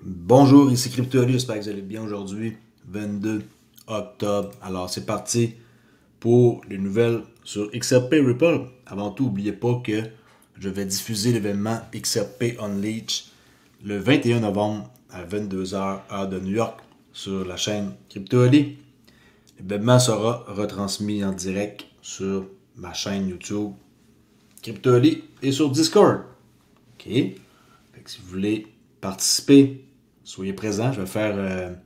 Bonjour, ici CryptoLu, j'espère que vous allez bien aujourd'hui, 22 octobre. Alors c'est parti pour les nouvelles sur XRP Ripple. Avant tout, n'oubliez pas que je vais diffuser l'événement XRP Unleashed le 21 novembre à 22h heure de New York sur la chaîne CryptoLu. L'événement sera retransmis en direct sur ma chaîne YouTube CryptoLu et sur Discord. Ok? Fait que si vous voulez participer, soyez présents. Je vais faire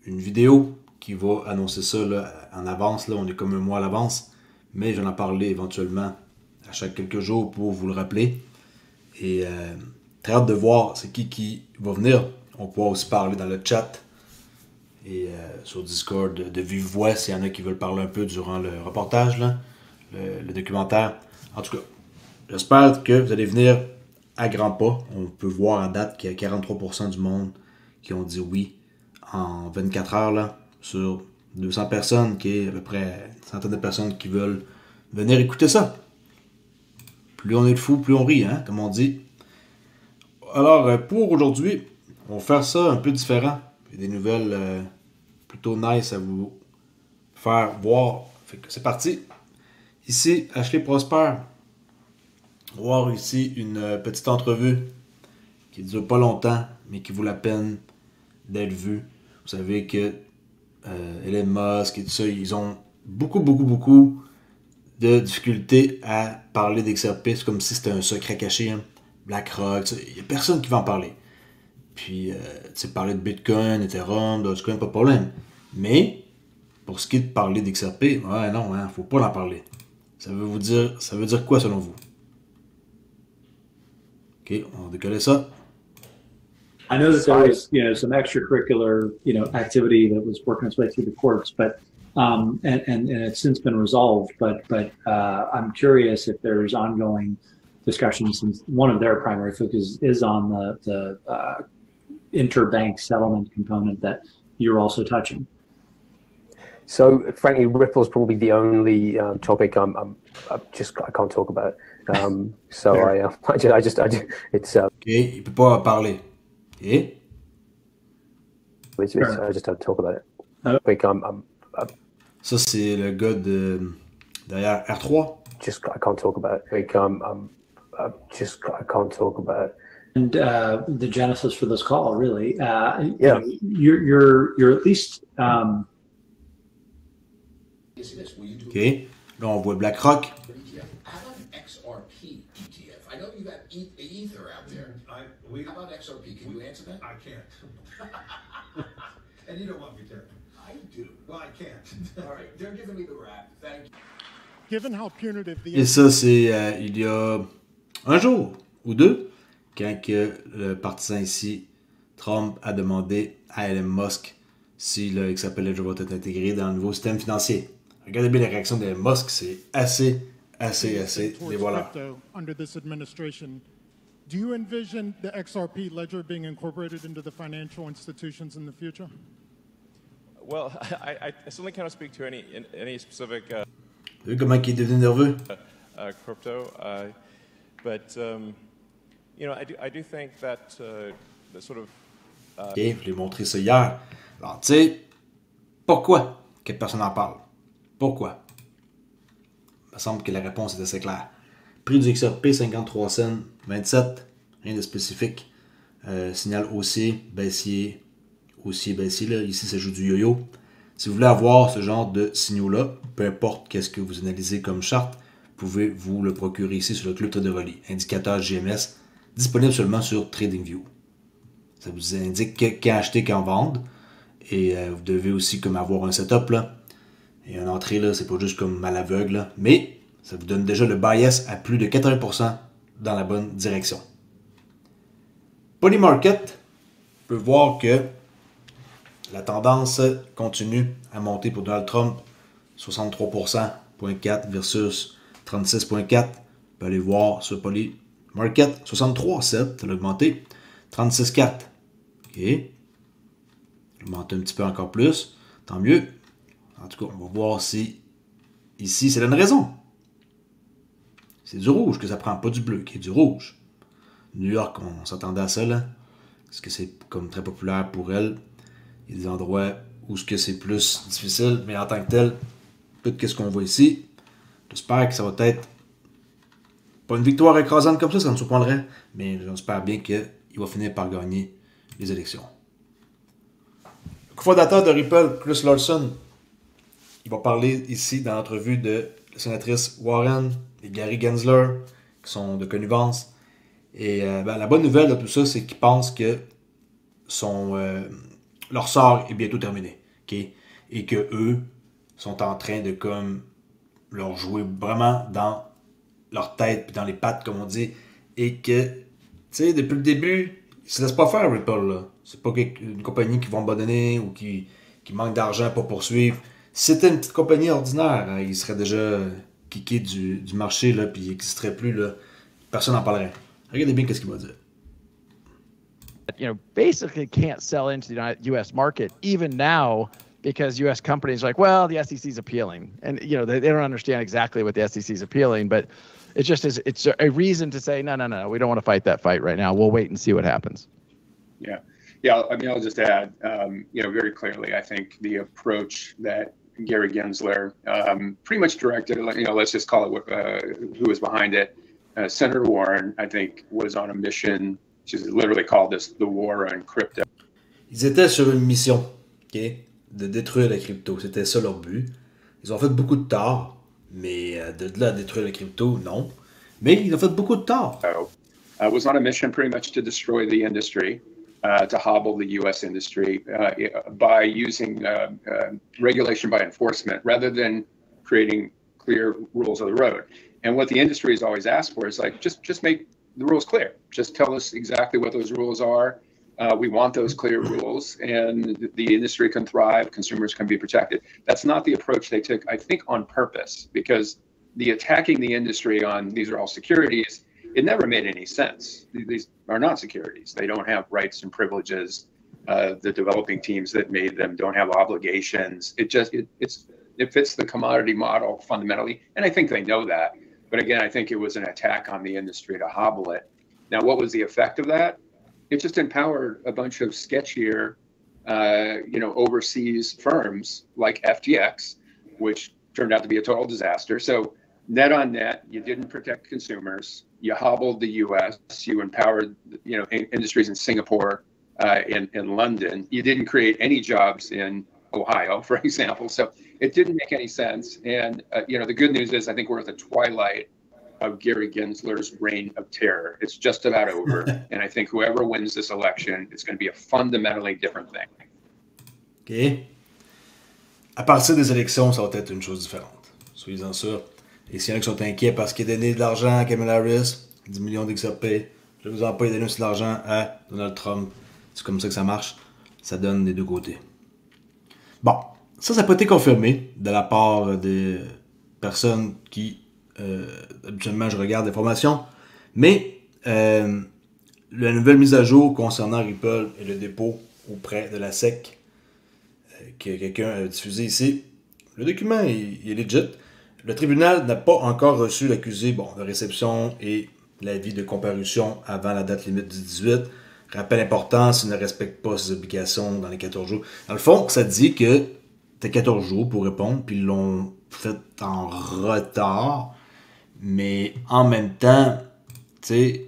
une vidéo qui va annoncer ça là, en avance. Là, on est comme un mois à l'avance. Mais je vais en parler éventuellement à chaque quelques jours pour vous le rappeler. Et très hâte de voir c'est qui va venir. On pourra aussi parler dans le chat et sur Discord de vive voix s'il y en a qui veulent parler un peu durant le reportage, là, le documentaire. En tout cas, j'espère que vous allez venir à grands pas. On peut voir en date qu'il y a 43% du monde qui ont dit oui en 24 heures là, sur 200 personnes, qui est à peu près une centaine de personnes qui veulent venir écouter ça. Plus on est de fous, plus on rit, hein, comme on dit. Alors, pour aujourd'hui, on va faire ça un peu différent. Il y a des nouvelles plutôt nice à vous faire voir. Fait que c'est parti. Ici, Ashley Prosper. On va voir ici une petite entrevue qui ne dure pas longtemps, mais qui vaut la peine d'être vue. Vous savez que Elon Musk et tout ça, ils ont beaucoup de difficultés à parler d'XRP. C'est comme si c'était un secret caché. Hein. BlackRock, il n'y a personne qui va en parler. Puis, tu sais, parler de Bitcoin, Ethereum, Dogecoin, pas de problème. Mais, pour ce qui est de parler d'XRP, ouais, non, hein, faut pas en parler. Ça veut dire quoi selon vous? Ok, on va décoller ça. I know that there was, some extracurricular, activity that was working its way through the courts, but and it's since been resolved. But I'm curious if there's ongoing discussions, since one of their primary focus is on the interbank settlement component that you're also touching. So, frankly, Ripple's probably the only topic I can't talk about. So it's. Ok, il peut pas en parler. Ok. I just don't talk about it. Ça, c'est le gars derrière R3. I can't talk about it. I can't talk about it. And the genesis for this call, really, Yeah. You're at least. Ok. Là, on voit BlackRock. How about an XRP ETF? I know you got Ether out there. How about XRP? Can you answer that? I can't. And you don't want me to. I do. Well, I can't. All right, they're giving me the rap. Thank you. Given how punitive the Et ça, c'est il y a un jour ou deux, quand que le partisan ici, Trump, a demandé à Elon Musk si le XRP Ledger va être intégré dans le nouveau système financier. Regardez bien la réaction d'Elon Musk, c'est assez dévoilant. under this administration, do you envision the XRP ledger being incorporated into the financial institutions in the future? Well, I certainly cannot speak to any specific Vous voyez comment il est devenu nerveux? crypto, but I do think that the sort of Ok, je l'ai montré ça hier. Alors, tu sais, pourquoi que personne n'en parle? Pourquoi? Il me semble que la réponse est assez claire. Prix du XRP, 53 cents, 27, rien de spécifique. Signal haussier, baissier, haussier, baissier. Là. Ici, ça joue du yo-yo. Si vous voulez avoir ce genre de signaux-là, peu importe qu'est-ce que vous analysez comme charte, vous pouvez vous le procurer ici sur le club Traderoli. Indicateur GMS, disponible seulement sur TradingView. Ça vous indique quand acheter, quand vendre. Et vous devez aussi comme avoir un setup là. Et une entrée là, c'est pas juste comme à l'aveugle là. Mais ça vous donne déjà le bias à plus de 80% dans la bonne direction. Polymarket peut voir que la tendance continue à monter pour Donald Trump. 63,4% versus 36,4%. Vous pouvez aller voir sur Polymarket. 63,7%, ça a augmenté. 36,4%. OK. Augmente un petit peu encore plus. Tant mieux. En tout cas, on va voir si ici, c'est une raison. C'est du rouge que ça prend, pas du bleu, qui est du rouge. New York, on s'attendait à ça, là. Est-ce que c'est comme très populaire pour elle? Il y a des endroits où ce que c'est plus difficile, mais en tant que tel, tout ce qu'on voit ici, j'espère que ça va être pas une victoire écrasante comme ça me surprendrait, mais j'espère bien qu'il va finir par gagner les élections. Le cofondateur de Ripple, Chris Larson, il va parler ici dans l'entrevue de la sénatrice Warren et Gary Gensler, qui sont de connivence. Et la bonne nouvelle de tout ça, c'est qu'ils pensent que leur sort est bientôt terminé. Okay? Et que eux sont en train de comme leur jouer vraiment dans leur tête puis dans les pattes, comme on dit. Et que, tu sais, depuis le début, ils se laissent pas faire Ripple, là. C'est pas une compagnie qui va abandonner ou qui manque d'argent pour poursuivre. Si c'était une petite compagnie ordinaire, hein, ils seraient déjà kickés du marché, là, puis ils n'existeraient plus, là. Personne n'en parlerait. Regardez bien ce qu'il va dire. Basically can't sell into the U.S. market even now because U.S. companies are like, well, the SEC is appealing. And, they don't understand exactly what the SEC is appealing, but it just is, it's a reason to say, no, we don't want to fight that fight right now. We'll wait and see what happens. Yeah. I mean, I'll just add, very clearly, I think the approach that Gary Gensler pretty much directed, let's just call it who was behind it. Senator Warren, I think, was on a mission. She's literally called this the war on crypto. Ils étaient sur une mission, okay, de détruire la crypto. C'était ça leur but. Ils ont fait beaucoup de tort, mais de là à détruire la crypto, non. Mais ils ont fait beaucoup de tort. Was on a mission pretty much to destroy the industry, to hobble the U.S. industry by using regulation by enforcement rather than creating clear rules of the road. And what the industry has always asked for is like, just make the rules clear. Just tell us exactly what those rules are. We want those clear rules, and the industry can thrive. Consumers can be protected. That's not the approach they took, I think, on purpose, because the attacking the industry on these are all securities, it never made any sense. These are not securities. They don't have rights and privileges. The developing teams that made them don't have obligations. It fits the commodity model fundamentally, and I think they know that. But again, I think it was an attack on the industry to hobble it. Now, what was the effect of that? It just empowered a bunch of sketchier, overseas firms like FTX, which turned out to be a total disaster. So net on net, you didn't protect consumers. You hobbled the U.S. You empowered, industries in Singapore, in London. You didn't create any jobs in Ohio, for example. So it didn't make any sense. And, the good news is I think we're at the twilight of Gary Gensler's reign of terror. It's just about over. And I think whoever wins this election, it's going to be a fundamentally different thing. OK. À partir des élections, ça va être une chose différente. Soyez-en sûrs. Et s'il y en a qui sont inquiets parce qu'il a donné de l'argent à Kamala Harris, 10 millions d'XRP, je vous en pas donner aussi de l'argent à Donald Trump. C'est comme ça que ça marche. Ça donne des deux côtés. Bon, ça n'a pas été confirmé de la part des personnes qui, habituellement, je regarde l'information. Mais la nouvelle mise à jour concernant Ripple et le dépôt auprès de la SEC que quelqu'un a diffusé ici, le document il est legit. Le tribunal n'a pas encore reçu l'accusé de réception et l'avis de comparution avant la date limite du 18. Rappel important, s'il ne respecte pas ses obligations dans les 14 jours. Dans le fond, ça dit que tu as 14 jours pour répondre, puis ils l'ont fait en retard. Mais en même temps, tu sais,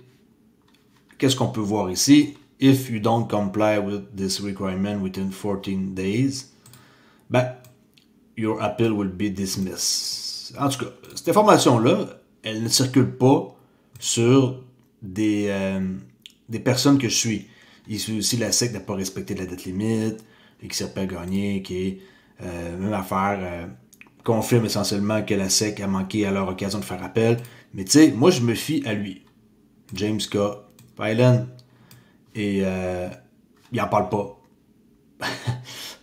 qu'est-ce qu'on peut voir ici? If you don't comply with this requirement within 14 days, your appeal will be dismissed. En tout cas, cette information-là, elle ne circule pas sur des personnes que je suis. Ici aussi, la SEC n'a pas respecté la date limite, XRP a gagné, qui même affaire, confirme essentiellement que la SEC a manqué à leur occasion de faire appel. Mais tu sais, moi je me fie à lui, James K. Phelan, et il n'en parle pas.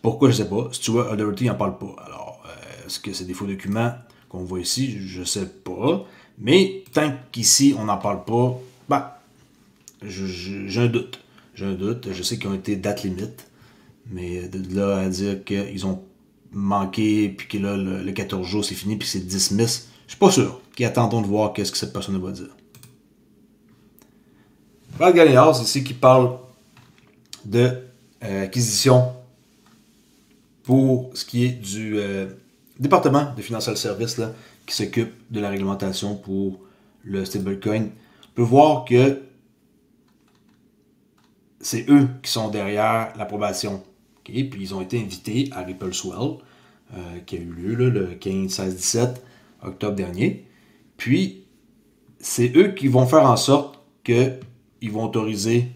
Pourquoi, je sais pas. Stuart O'Doherty n'en parle pas. Alors, est-ce que c'est des faux documents qu'on voit ici? Je sais pas. Mais tant qu'ici, on n'en parle pas, j'ai un doute. J'ai un doute. Je sais qu'ils ont été date limite. Mais de là à dire qu'ils ont manqué, puis que là, le 14 jours, c'est fini, puis c'est dismiss, je suis pas sûr. Attendons de voir qu'est-ce que cette personne va dire. Brad Galias, ici, qui parle de acquisition pour ce qui est du département de Financial Services là, qui s'occupe de la réglementation pour le stablecoin. On peut voir que c'est eux qui sont derrière l'approbation. Okay? Puis ils ont été invités à Ripple Swell, qui a eu lieu là, le 15, 16, 17 octobre dernier. Puis c'est eux qui vont faire en sorte qu'ils vont autoriser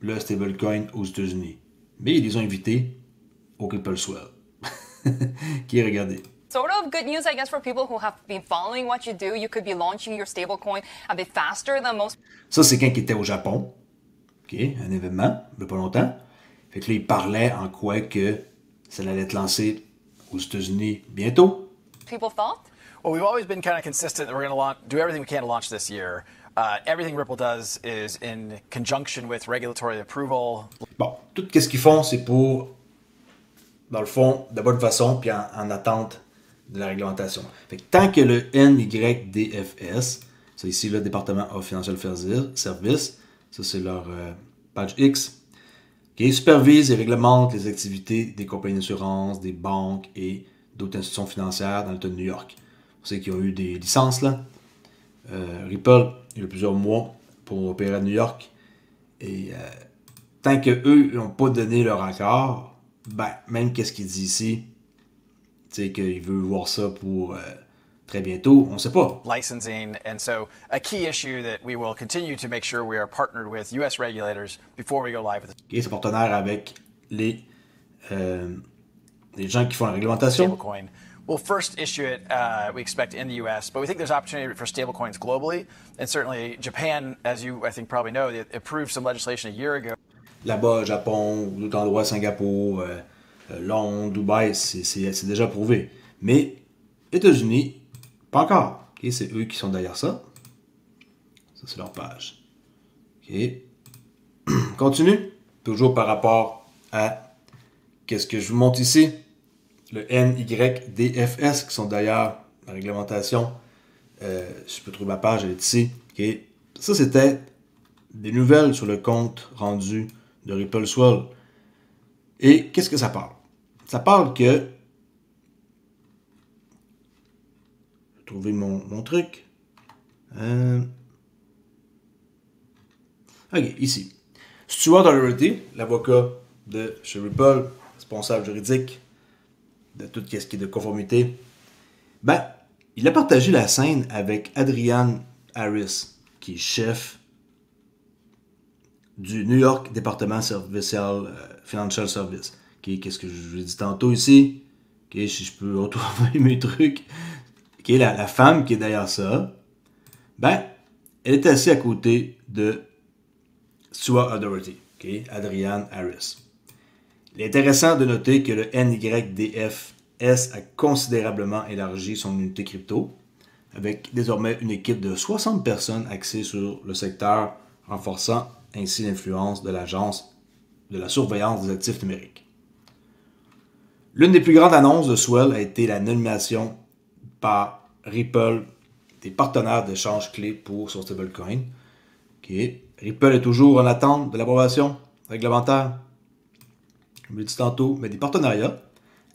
le stablecoin aux États-Unis. Mais ils les ont invités au Ripple Swell. Qui est regardé. Sort of good news, I guess, for people who have been following what you do. You could be launching your stablecoin a bit faster than most. Ça, c'est quand il était au Japon. OK, un événement, il n'y a pas longtemps. Fait que là, il parlait en quoi que ça allait être lancé aux États-Unis bientôt. People thought? Well, we've always been kind of consistent that we're going to do everything we can to launch this year. Everything Ripple does is in conjunction with regulatory approval. Bon, tout ce qu'ils font, c'est pour, dans le fond, de bonne façon, puis en attente de la réglementation. Fait que tant que le NYDFS, c'est ici le département of Financial Services, ça c'est leur page X, qui supervise et réglemente les activités des compagnies d'assurance, des banques et d'autres institutions financières dans l'État de New York. Vous savez qu'ils ont eu des licences là. Ripple, il y a plusieurs mois pour opérer à New York. Et tant qu'eux n'ont pas donné leur accord, ben, même qu'est-ce qu'il dit ici, tu sais, qu'il veut voir ça pour très bientôt, on ne sait pas. Licensing, and so a key issue that we will continue to make sure we are partnered with U.S. regulators before we go live with. Okay, c'est partenaire avec les gens qui font la réglementation. Stablecoin. We'll first issue it, we expect, in the U.S., but we think there's opportunity for stablecoins globally, and certainly Japan, as you, I think, probably know, they approved some legislation a year ago. Là-bas, Japon, d'autres endroits, Singapour, Londres, Dubaï, c'est déjà prouvé. Mais États-Unis, pas encore. Okay, c'est eux qui sont derrière ça. Ça, c'est leur page. Okay. Continue. Toujours par rapport à qu'est-ce que je vous montre ici. Le NYDFS, qui sont d'ailleurs la réglementation. Je peux trouver ma page, elle est ici. Okay. Ça, c'était des nouvelles sur le compte rendu de Ripple Swell. Et qu'est-ce que ça parle? Ça parle que... Je vais trouver mon truc. OK, ici. Stuart O'Doherty, l'avocat de chez Ripple, responsable juridique de tout ce qui est de conformité, ben, il a partagé la scène avec Adrian Harris, qui est chef du New York Département Financial Service. Okay, qu'est-ce que je vous ai dit tantôt ici? Okay, si je peux retrouver mes trucs. Okay, la femme qui est derrière ça, ben, elle est assise à côté de Stuart O'Doherty, okay, Adrian Harris. Il est intéressant de noter que le NYDFS a considérablement élargi son unité crypto, avec désormais une équipe de 60 personnes axées sur le secteur, renforçant ainsi l'influence de l'Agence de la surveillance des actifs numériques. L'une des plus grandes annonces de Swell a été la nomination par Ripple des partenaires d'échange clés pour son stablecoin. Okay. Ripple est toujours en attente de l'approbation réglementaire. Je me dis tantôt, mais des partenariats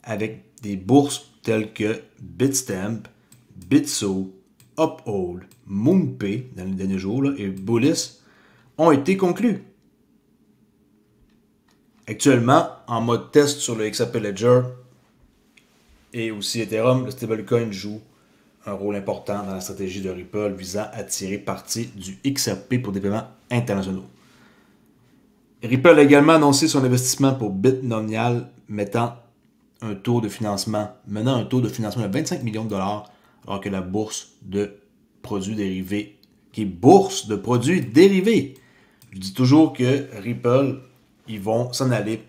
avec des bourses telles que Bitstamp, Bitso, Uphold, MoonPay dans les derniers jours là, et Bullish ont été conclus. Actuellement, en mode test sur le XRP Ledger et aussi Ethereum, le stablecoin joue un rôle important dans la stratégie de Ripple visant à tirer parti du XRP pour des paiements internationaux. Ripple a également annoncé son investissement pour Bitnomial menant un taux de financement de 25 millions de dollars, alors que la bourse de produits dérivés, qui est bourse de produits dérivés. Je dis toujours que Ripple, ils vont s'en aller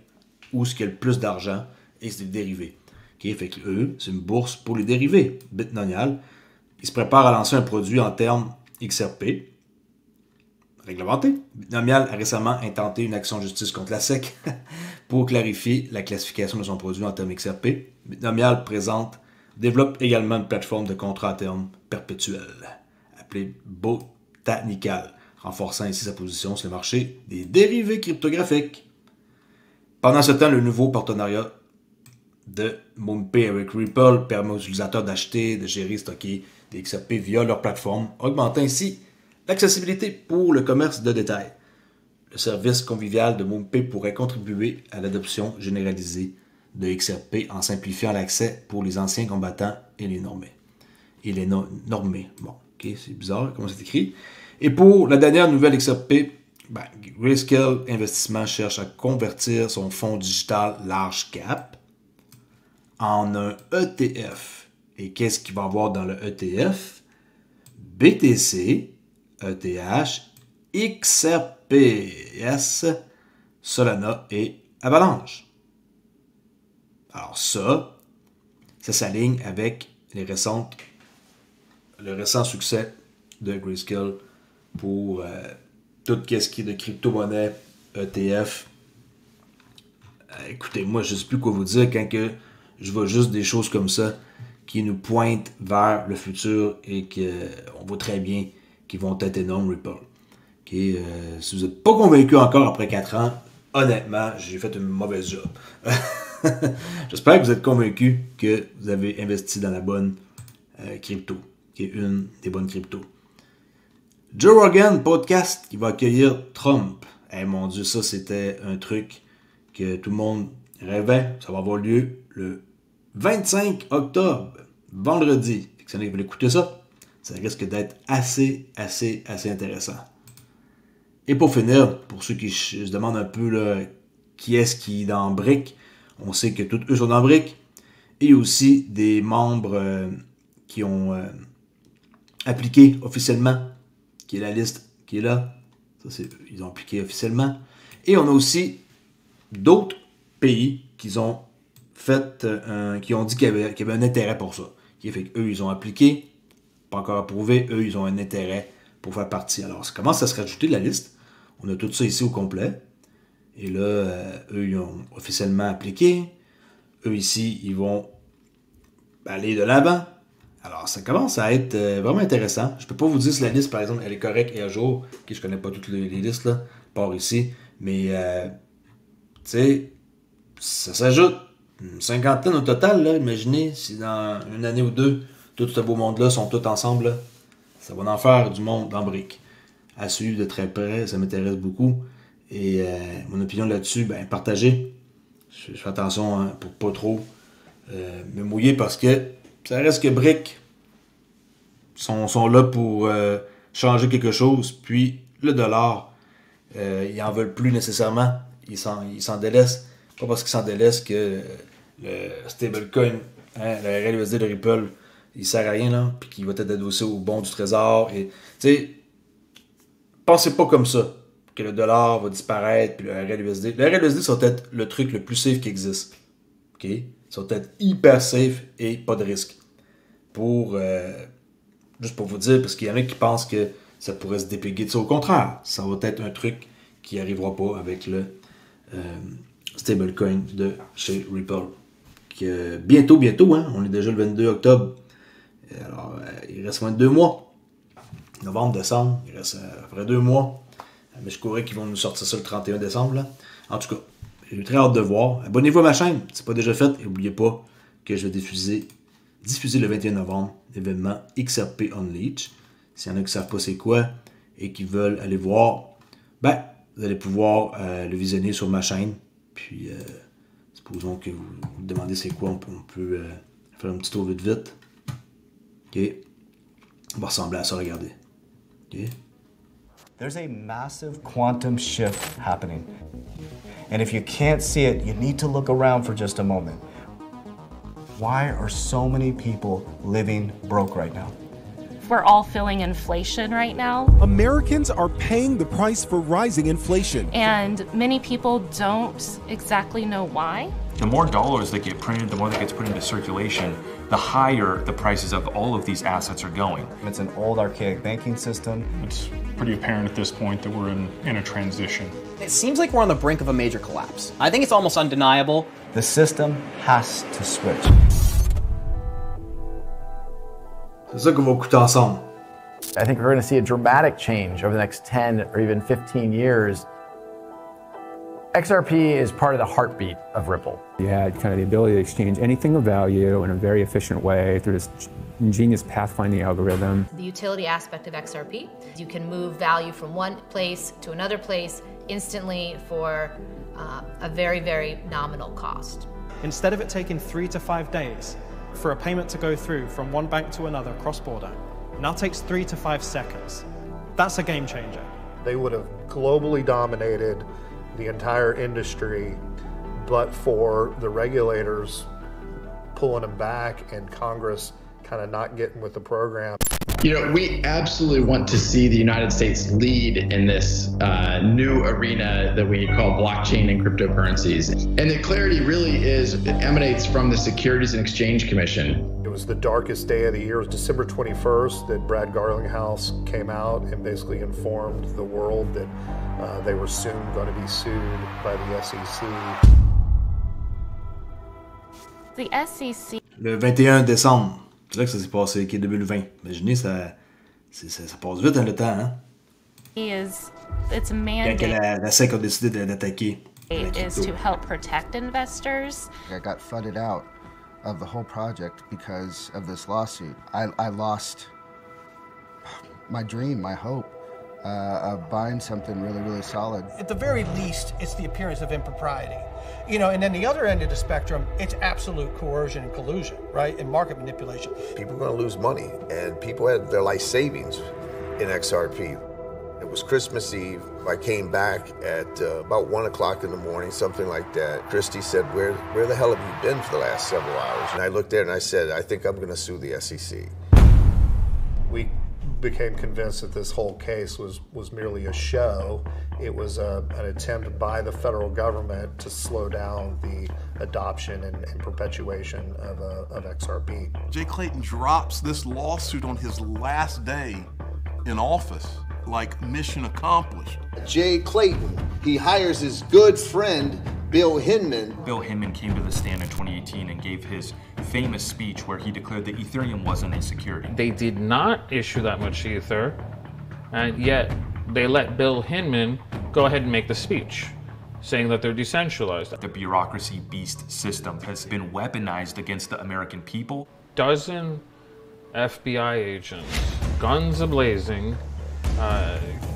où il y a le plus d'argent, et c'est des dérivés. Okay, fait que eux, c'est une bourse pour les dérivés. Bitnomial, ils se préparent à lancer un produit en termes XRP, réglementé. Bitnomial a récemment intenté une action de justice contre la SEC pour clarifier la classification de son produit en termes XRP. Bitnomial développe également une plateforme de contrat à terme perpétuel, appelée Botanical, renforçant ainsi sa position sur le marché des dérivés cryptographiques. Pendant ce temps, le nouveau partenariat de MoonPay avec Ripple permet aux utilisateurs d'acheter, de gérer, stocker des XRP via leur plateforme, augmentant ainsi l'accessibilité pour le commerce de détail. Le service convivial de MoonPay pourrait contribuer à l'adoption généralisée de XRP en simplifiant l'accès pour les anciens combattants et les normés. Bon, ok, c'est bizarre comment c'est écrit. Et pour la dernière nouvelle XRP, Grayscale Investissement cherche à convertir son fonds digital large cap en un ETF. Et qu'est-ce qu'il va y avoir dans le ETF? BTC, ETH, XRPS, Solana et Avalanche. Alors ça s'aligne avec le récent succès de Grayscale pour tout ce qui est de crypto-monnaie, ETF. Écoutez, moi je ne sais plus quoi vous dire quand que je vois juste des choses comme ça qui nous pointent vers le futur et qu'on voit très bien qu'ils vont être énormes, Ripple. Okay, si vous n'êtes pas convaincu encore après 4 ans, honnêtement, j'ai fait une mauvaise job. J'espère que vous êtes convaincu que vous avez investi dans la bonne crypto, qui est une des bonnes cryptos. Joe Rogan podcast qui va accueillir Trump. Mon Dieu, ça c'était un truc que tout le monde rêvait. Ça va avoir lieu le 25 octobre, vendredi. Si vous voulez écouter ça, ça risque d'être assez intéressant. Et pour finir, pour ceux qui se demandent un peu là, qui est-ce qui est dans Brick, on sait que tous eux sont dans Brick. Et il y a aussi des membres qui ont appliqué officiellement, qui est la liste qui est là. Ça, ils ont appliqué officiellement. Et on a aussi d'autres pays qui ont dit qu'il y avait un intérêt pour ça. Qui fait qu'eux, ils ont appliqué, pas encore approuvé, eux, ils ont un intérêt pour faire partie. Alors, ça commence à se rajouter de la liste. On a tout ça ici au complet. Et là, eux, ils ont officiellement appliqué. Eux, ici, ils vont aller de l'avant. Alors, ça commence à être vraiment intéressant. Je peux pas vous dire si la liste, par exemple, elle est correcte et à jour. Okay, je connais pas toutes les listes, là, par ici. Mais, tu sais, ça s'ajoute. Une cinquantaine au total, là. Imaginez si dans une année ou deux, tout ce beau monde-là sont tous ensemble. Là. Ça va en faire du monde en brique. À suivre de très près, ça m'intéresse beaucoup. Et mon opinion là-dessus, partagez. Je fais attention pour pas trop me mouiller parce que ça reste que Brick sont là pour changer quelque chose. Puis le dollar, ils n'en veulent plus nécessairement. Ils s'en délaissent. Pas parce qu'ils s'en délaissent que le stablecoin, le RLUSD de Ripple, il sert à rien, là, puis qu'il va être adossé au bon du trésor. Et, tu sais, pensez pas comme ça, que le dollar va disparaître, puis le RLUSD. Le RLUSD, ça va être le truc le plus safe qui existe. OK? Ça va être hyper safe et pas de risque. Juste pour vous dire, parce qu'il y en a qui pensent que ça pourrait se dépéguer de ça. Au contraire, ça va être un truc qui n'arrivera pas avec le stablecoin de chez Ripple. Bientôt, hein, on est déjà le 22 octobre. Alors, il reste moins de 2 mois. Novembre, décembre, il reste à peu près 2 mois. Mais je croirais qu'ils vont nous sortir ça le 31 décembre. Là. En tout cas, j'ai très hâte de voir. Abonnez-vous à ma chaîne, c'est pas déjà fait. Et n'oubliez pas que je vais diffuser le 21 novembre l'événement XRP Unleashed. S'il y en a qui ne savent pas c'est quoi et qui veulent aller voir, vous allez pouvoir le visionner sur ma chaîne. Puis, supposons que vous vous demandez c'est quoi, on peut faire un petit tour vite. OK. On va ressembler à ça, regardez. OK. There's a massive quantum shift happening. And if you can't see it, you need to look around for just a moment. Why are so many people living broke right now? We're all feeling inflation right now. Americans are paying the price for rising inflation. And many people don't exactly know why. The more dollars that get printed, the more that gets put into circulation, the higher the prices of all of these assets are going. It's an old, archaic banking system. It's pretty apparent at this point that we're in a transition. It seems like we're on the brink of a major collapse. I think it's almost undeniable. The system has to switch. C'est ça qu'on va écouter ensemble. I think we're going to see a dramatic change over the next 10 or even 15 years. XRP is part of the heartbeat of Ripple. You had kind of the ability to exchange anything of value in a very efficient way through this ingenious pathfinding algorithm. The utility aspect of XRP, you can move value from one place to another place instantly for a very, very nominal cost. Instead of it taking 3 to 5 days for a payment to go through from one bank to another cross-border, it now takes 3 to 5 seconds. That's a game changer. They would have globally dominated the entire industry, but for the regulators pulling them back and Congress kind of not getting with the program. You know, we absolutely want to see the United States lead in this new arena that we call blockchain and cryptocurrencies. And the clarity really emanates from the Securities and Exchange Commission. It was the darkest day of the year. It was December 21st that Brad Garlinghouse came out and basically informed the world that they were soon going to be sued by the SEC. The SEC. Le 21 décembre. C'est là que ça s'est passé, qui est 2020. Imaginez, ça passe vite le temps, hein? It's mandate. Quand la SEC a décidé d'attaquer. Is to help protect investors. I got flooded out of the whole project because of this lawsuit. I lost my dream, my hope of buying something really, really solid. At the very least, it's the appearance of impropriety. You know, and then the other end of the spectrum, it's absolute coercion and collusion, right? And market manipulation. People are going to lose money, and people had their life savings in XRP. It was Christmas Eve. I came back at about 1 o'clock in the morning, something like that. Christy said, where the hell have you been for the last several hours? And I looked there and I said, I think I'm going to sue the SEC. We became convinced that this whole case was merely a show. It was an attempt by the federal government to slow down the adoption and perpetuation of XRP. Jay Clayton drops this lawsuit on his last day in office, like mission accomplished. Jay Clayton, he hires his good friend, Bill Hinman. Bill Hinman came to the stand in 2018 and gave his famous speech where he declared that Ethereum wasn't a security. They did not issue that much Ether, and yet they let Bill Hinman go ahead and make the speech, saying that they're decentralized. The bureaucracy beast system has been weaponized against the American people. Dozen FBI agents, guns a-blazing,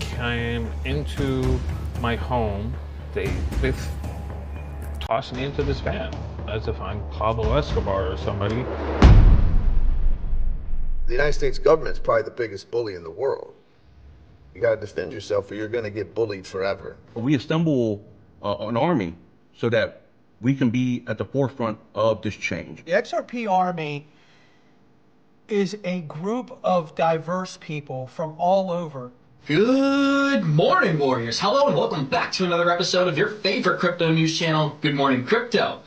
came into my home. They tossed me into this van as if I'm Pablo Escobar or somebody. The United States government is probably the biggest bully in the world. You got to defend yourself or you're going to get bullied forever. We assemble an army so that we can be at the forefront of this change. The XRP Army is a group of diverse people from all over. Good morning, Warriors. Hello and welcome back to another episode of your favorite crypto news channel, Good Morning Crypto.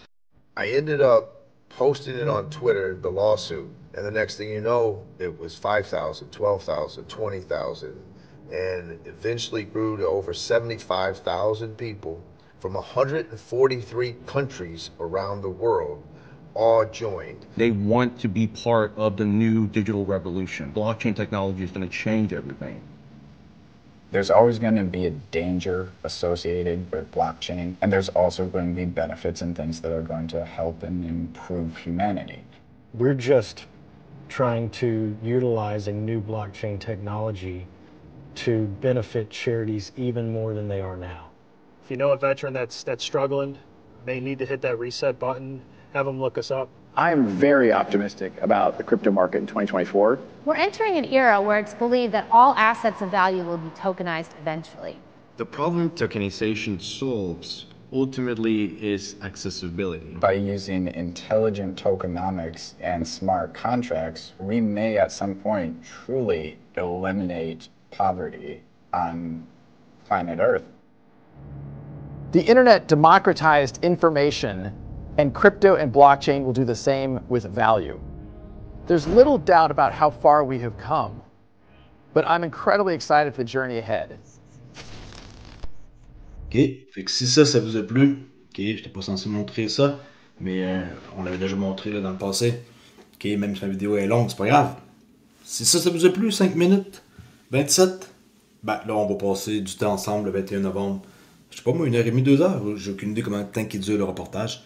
I ended up posting it on Twitter, the lawsuit, and the next thing you know, it was 5,000, 12,000, 20,000, and eventually grew to over 75,000 people from 143 countries around the world all joined. They want to be part of the new digital revolution. Blockchain technology is going to change everything. There's always going to be a danger associated with blockchain, and there's also going to be benefits and things that are going to help and improve humanity. We're just trying to utilize a new blockchain technology to benefit charities even more than they are now. If you know a veteran that's struggling, they need to hit that reset button, have them look us up. I'm very optimistic about the crypto market in 2024. We're entering an era where it's believed that all assets of value will be tokenized eventually. The problem tokenization solves ultimately is accessibility. By using intelligent tokenomics and smart contracts, we may at some point truly eliminate poverty on planet Earth. The internet democratized information, and crypto and blockchain will do the same with value. There's little doubt about how far we have come, but I'm incredibly excited for the journey ahead. Ok, fait que si ça vous a plu, ok, j'étais pas censé montrer ça, mais on l'avait déjà montré là, dans le passé. Ok, même si la vidéo est longue, c'est pas grave. Si ça vous a plu, 5 minutes, 27, ben là on va passer du temps ensemble le 21 novembre je sais pas moi, 1h30, 2h. J'ai aucune idée combien de temps qui dure le reportage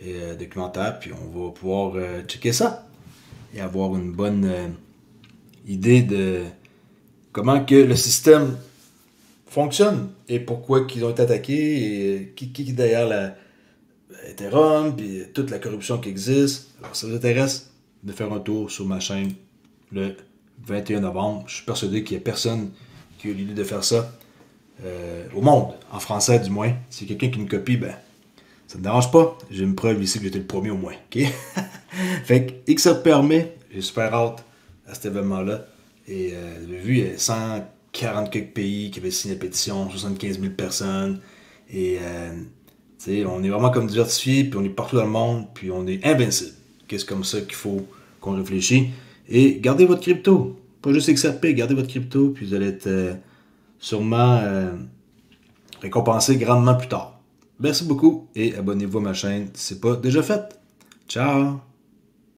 et documentaire. Puis on va pouvoir checker ça et avoir une bonne idée de comment que le système fonctionne et pourquoi qu'ils ont été attaqués et qui est derrière la Ethereum puis toute la corruption qui existe. Alors ça vous intéresse de faire un tour sur ma chaîne le 21 novembre. Je suis persuadé qu'il n'y a personne qui a eu l'idée de faire ça au monde, en français du moins. Si quelqu'un qui me copie, ben ça ne me dérange pas. J'ai une preuve ici que j'étais le premier au moins. Okay? Fait que XRP permet, j'ai super hâte à cet événement-là. Et vous avez vu, il y a 140 quelques pays qui avaient signé la pétition, 75 000 personnes. Et on est vraiment comme diversifié, puis on est partout dans le monde, puis on est invincible. C'est comme ça qu'il faut qu'on réfléchisse. Et gardez votre crypto. Pas juste XRP, gardez votre crypto, puis vous allez être sûrement récompensé grandement plus tard. Merci beaucoup et abonnez-vous à ma chaîne si ce n'est pas déjà fait. Ciao!